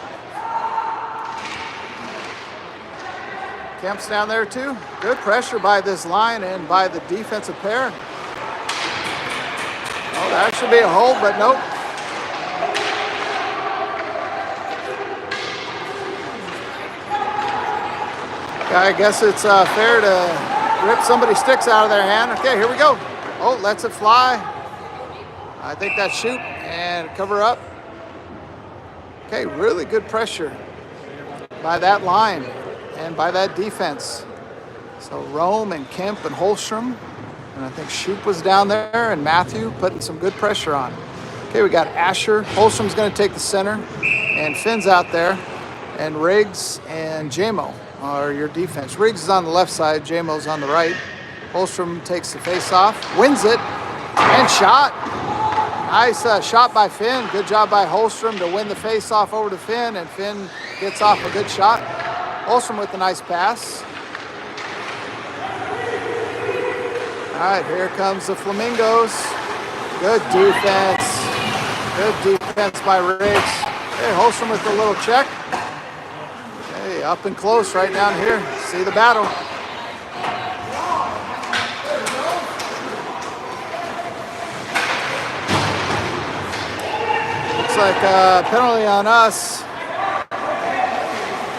Kemp's down there too. Good pressure by this line and by the defensive pair. Oh, that should be a hold, but nope. I guess it's fair to rip somebody's sticks out of their hand. Okay, here we go. Oh, lets it fly. I think that's Shoop and cover up. Okay, really good pressure by that line and by that defense. So Rome and Kemp and Holstrom, and I think Shoop was down there, and Matthew putting some good pressure on. Okay, we got Asher. Holstrom's going to take the center, and Finn's out there, and Riggs and JMO are your defense. Riggs is on the left side, JMO's on the right. Holstrom takes the face off, wins it, and shot. Nice shot by Finn. Good job by Holstrom to win the face off over to Finn, and Finn gets off a good shot. Holstrom with a nice pass. All right, here comes the Flamingos. Good defense. Good defense by Riggs. Hey, Holstrom with a little check. Hey, up and close right down here. See the battle. Looks like a penalty on us.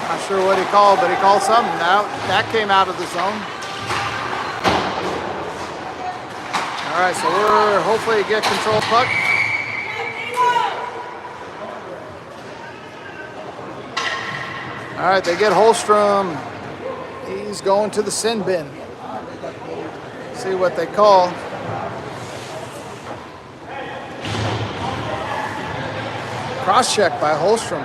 Not sure what he called, but he called something out. That came out of the zone. All right, so we're hopefully get control puck. All right, they get Holstrom. He's going to the sin bin. See what they call. Cross check by Holstrom.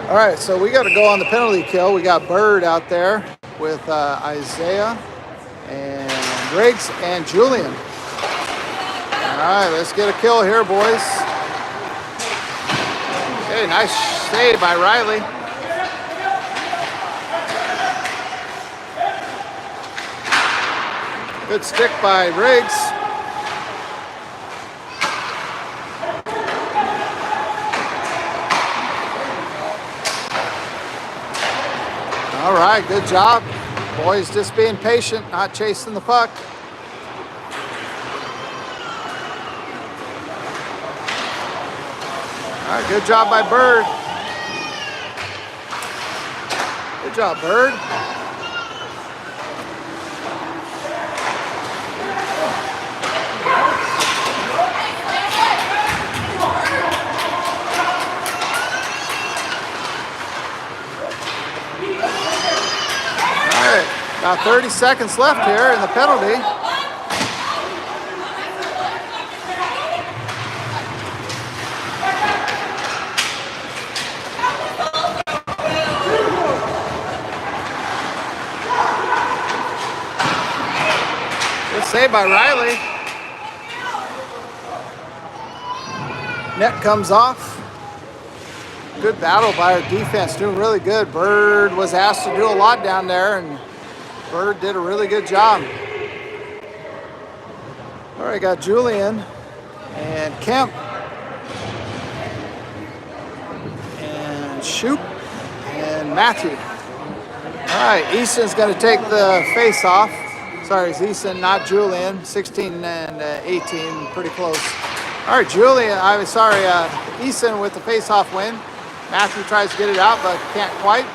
All right, so we got to go on the penalty kill. We got Bird out there with Isaiah and Riggs and Julian. All right, let's get a kill here, boys. Okay, nice save by Riley. Good stick by Riggs. All right, good job. Boys just being patient, not chasing the puck. All right, good job by Bird. Good job, Bird. About 30 seconds left here in the penalty. Good save by Riley. Net comes off. Good battle by our defense, doing really good. Bird was asked to do a lot down there, and Bird did a really good job. All right, got Julian and Kemp and Shoop and Matthew. All right, Easton's going to take the face off. Sorry, it's Easton, not Julian. 16 and 18, pretty close. All right, Easton with the face-off win. Matthew tries to get it out, but can't quite.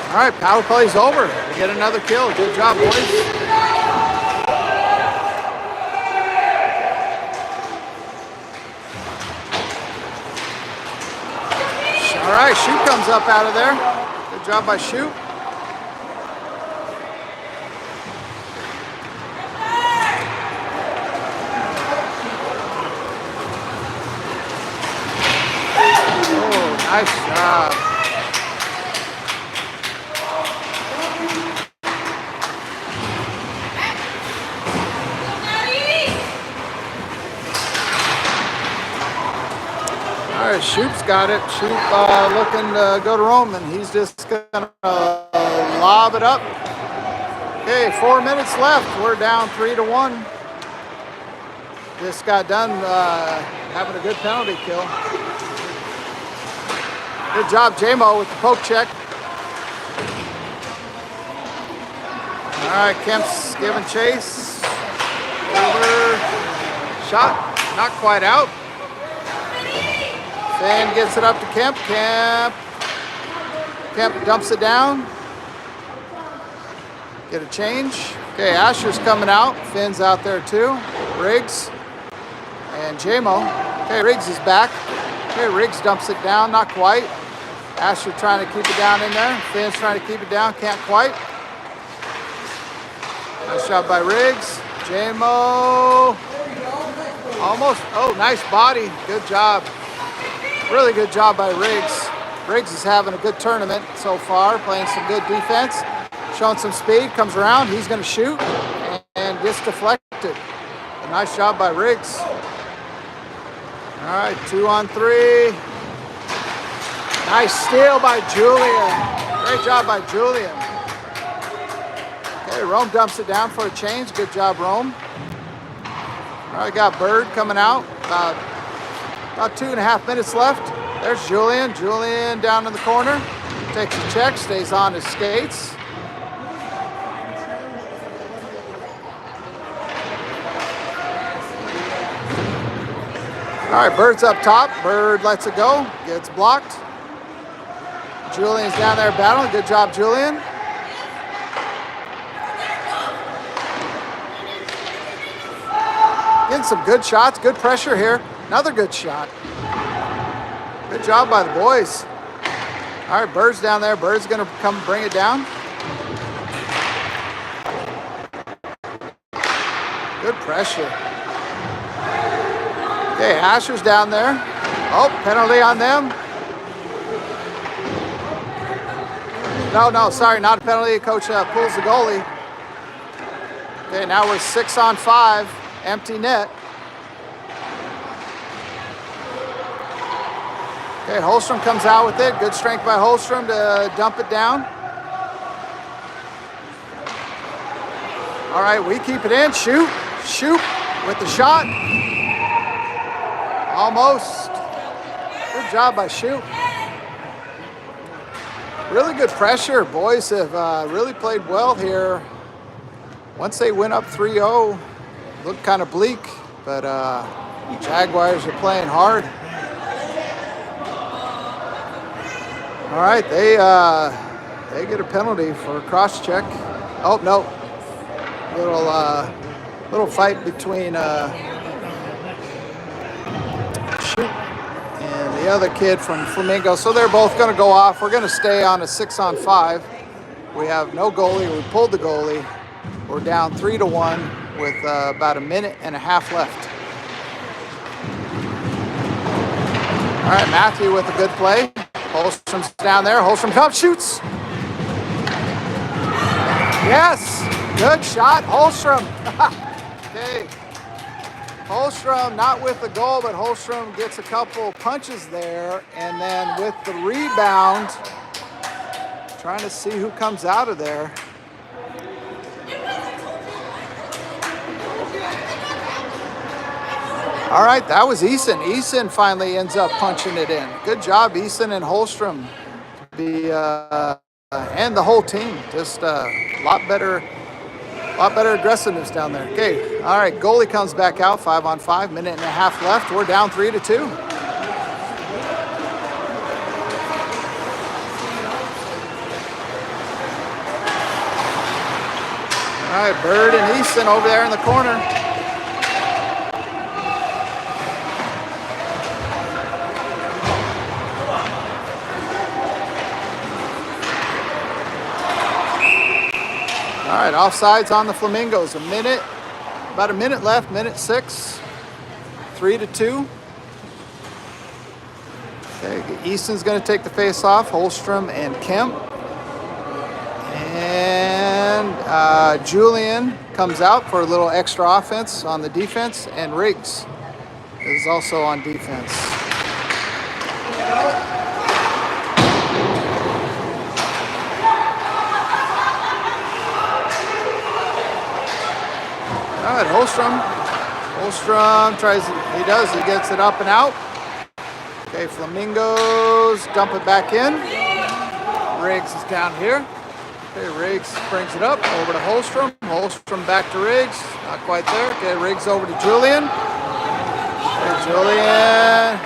All right, power play's over. We get another kill. Good job, boys. All right, Shoot comes up out of there. Good job by Shoot. Oh, nice job. All right, Shoop's got it. Shoop looking to go to Roman. He's just going to lob it up. Okay, 4 minutes left. We're down 3-1. Just got done having a good penalty kill. Good job, J-Mo, with the poke check. All right, Kemp's giving chase. Over. Shot. Not quite out. Finn gets it up to Kemp. Kemp dumps it down. Get a change. Okay, Asher's coming out. Finn's out there too. Riggs and J-Mo. Okay, Riggs is back. Okay, Riggs dumps it down. Not quite. Asher trying to keep it down in there. Finn's trying to keep it down. Can't quite. Nice job by Riggs. J-Mo. Almost. Oh, nice body. Good job. Really good job by Riggs. Riggs is having a good tournament so far, playing some good defense, showing some speed, comes around, he's going to shoot, and gets deflected. A nice job by Riggs. All right, 2 on 3. Nice steal by Julian. Great job by Julian. Okay, Rome dumps it down for a change. Good job, Rome. All right, got Bird coming out. About 2.5 minutes left. There's Julian. Julian down in the corner. Takes a check, stays on his skates. All right, Bird's up top. Bird lets it go. Gets blocked. Julian's down there battling. Good job, Julian. Getting some good shots. Good pressure here. Another good shot. Good job by the boys. All right, Bird's down there. Bird's going to come bring it down. Good pressure. Okay, Asher's down there. Oh, penalty on them. No, sorry, not a penalty. Coach pulls the goalie. Okay, now we're 6 on 5. Empty net. Okay, Holstrom comes out with it. Good strength by Holstrom to dump it down. All right, we keep it in. Shoot with the shot. Almost. Good job by Shoot. Really good pressure. Boys have really played well here. Once they went up 3-0, looked kind of bleak, but Jaguars are playing hard. All right, they get a penalty for a cross check. Oh, no. little fight between Shoot and the other kid from Flamingo. So they're both going to go off. We're going to stay on a 6-on-5. We have no goalie. We pulled the goalie. We're down 3-1 with about a minute and a half left. All right, Matthew with a good play. Holstrom's down there. Holstrom comes, shoots. Yes, good shot, Holstrom. Okay. Holstrom not with the goal, but Holstrom gets a couple punches there, and then with the rebound, trying to see who comes out of there. All right, that was Eason. Eason finally ends up punching it in. Good job, Eason and Holstrom. And the whole team, just a lot better aggressiveness down there. Okay, all right, goalie comes back out, 5-on-5, minute and a half left. We're down 3-2. All right, Bird and Easton over there in the corner. All right, offsides on the Flamingos. About a minute left, minute 6, 3-2. Okay, Easton's going to take the face off, Holstrom and Kemp. And Julian comes out for a little extra offense on the defense, and Riggs is also on defense. All right, Holstrom tries, he gets it up and out. Okay, Flamingos dump it back in. Riggs is down here. Okay, Riggs brings it up over to Holstrom. Holstrom back to Riggs, not quite there. Okay, Riggs over to Julian. Okay, Julian.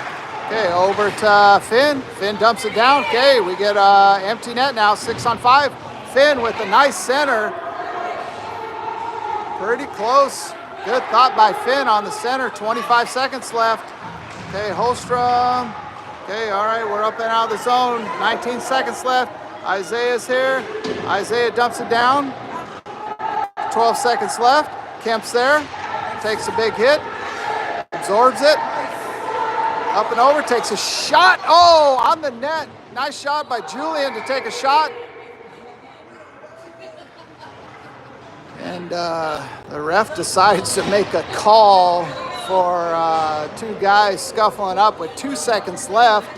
Okay, over to Finn. Finn dumps it down. Okay, we get empty net now, 6-on-5. Finn with a nice center. Pretty close. Good thought by Finn on the center. 25 seconds left. Okay, Holstrom. Okay, all right, we're up and out of the zone. 19 seconds left. Isaiah's here. Isaiah dumps it down. 12 seconds left. Kemp's there. Takes a big hit. Absorbs it. Up and over. Takes a shot. Oh, on the net. Nice shot by Julian to take a shot. And the ref decides to make a call for two guys scuffling up with 2 seconds left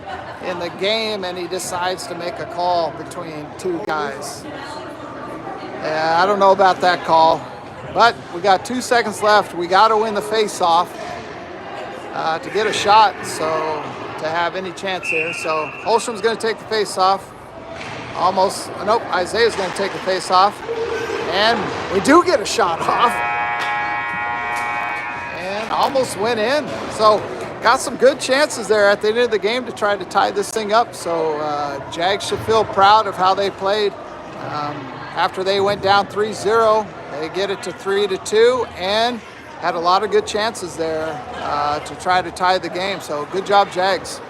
in the game, and he decides to make a call between two guys. Yeah, I don't know about that call, but we got 2 seconds left. We got to win the face-off to get a shot, so to have any chance here. So Holstrom's going to take the face-off. Isaiah's going to take the face-off. And we do get a shot off. And almost went in. So got some good chances there at the end of the game to try to tie this thing up. So Jags should feel proud of how they played. After they went down 3-0, they get it to 3-2 and had a lot of good chances there to try to tie the game. So good job, Jags.